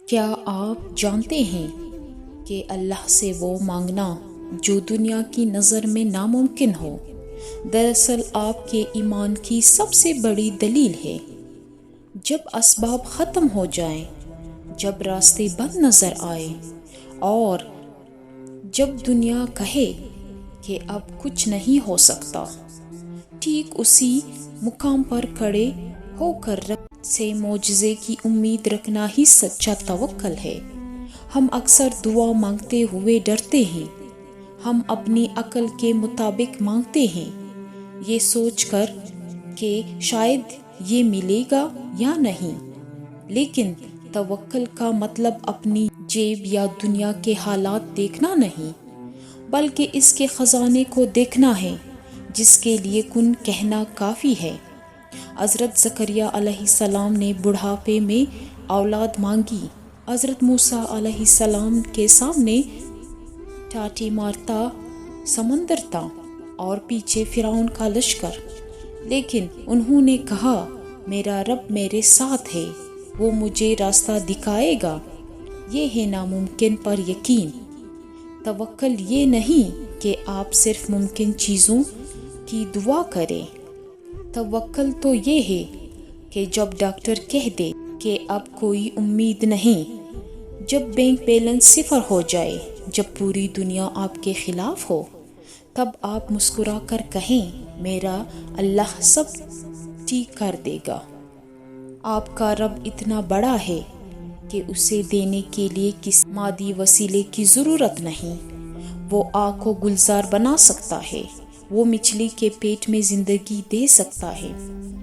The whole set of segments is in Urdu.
کیا آپ جانتے ہیں کہ اللہ سے وہ مانگنا جو دنیا کی نظر میں ناممکن ہو دراصل آپ کے ایمان کی سب سے بڑی دلیل ہے؟ جب اسباب ختم ہو جائیں، جب راستے بند نظر آئے اور جب دنیا کہے کہ اب کچھ نہیں ہو سکتا، ٹھیک اسی مقام پر کھڑے ہو کر رب سے معجزے کی امید رکھنا ہی سچا توکل ہے۔ ہم اکثر دعا مانگتے ہوئے ڈرتے ہیں، ہم اپنی عقل کے مطابق مانگتے ہیں، یہ سوچ کر کہ شاید یہ ملے گا یا نہیں۔ لیکن توکل کا مطلب اپنی جیب یا دنیا کے حالات دیکھنا نہیں، بلکہ اس کے خزانے کو دیکھنا ہے جس کے لیے کن کہنا کافی ہے۔ حضرت زکریا علیہ السلام نے بڑھاپے میں اولاد مانگی۔ حضرت موسیٰ علیہ السلام کے سامنے ٹاٹی مارتا سمندر تھا اور پیچھے فرعون کا لشکر، لیکن انہوں نے کہا، میرا رب میرے ساتھ ہے، وہ مجھے راستہ دکھائے گا۔ یہ ہے ناممکن پر یقین۔ توکل یہ نہیں کہ آپ صرف ممکن چیزوں کی دعا کریں، توکل تو یہ ہے کہ جب ڈاکٹر کہہ دے کہ اب کوئی امید نہیں، جب بینک بیلنس صفر ہو جائے، جب پوری دنیا آپ کے خلاف ہو، تب آپ مسکرا کر کہیں، میرا اللہ سب ٹھیک کر دے گا۔ آپ کا رب اتنا بڑا ہے کہ اسے دینے کے لیے کسی مادی وسیلے کی ضرورت نہیں۔ وہ آگ کو گلزار بنا سکتا ہے، وہ مچھلی کے پیٹ میں زندگی دے سکتا ہے،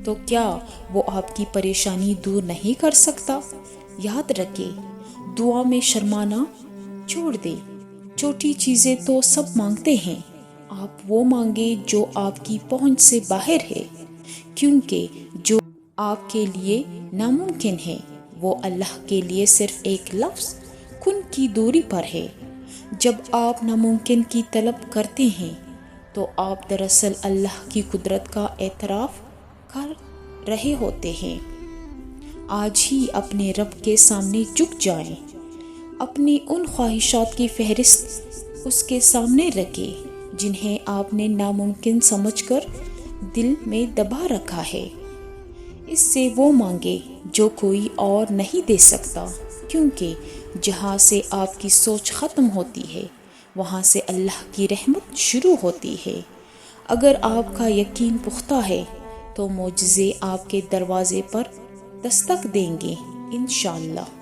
تو کیا وہ آپ کی پریشانی دور نہیں کر سکتا؟ یاد رکھیں، دعا میں شرمانا چھوڑ دیں۔ چھوٹی چیزیں تو سب مانگتے ہیں، آپ وہ مانگے جو آپ کی پہنچ سے باہر ہے، کیونکہ جو آپ کے لیے ناممکن ہے وہ اللہ کے لیے صرف ایک لفظ کن کی دوری پر ہے۔ جب آپ ناممکن کی طلب کرتے ہیں تو آپ دراصل اللہ کی قدرت کا اعتراف کر رہے ہوتے ہیں۔ آج ہی اپنے رب کے سامنے جھک جائیں، اپنی ان خواہشات کی فہرست اس کے سامنے رکھیں جنہیں آپ نے ناممکن سمجھ کر دل میں دبا رکھا ہے۔ اس سے وہ مانگے جو کوئی اور نہیں دے سکتا، کیونکہ جہاں سے آپ کی سوچ ختم ہوتی ہے وہاں سے اللہ کی رحمت شروع ہوتی ہے۔ اگر آپ کا یقین پختہ ہے تو معجزے آپ کے دروازے پر دستک دیں گے، انشاءاللہ۔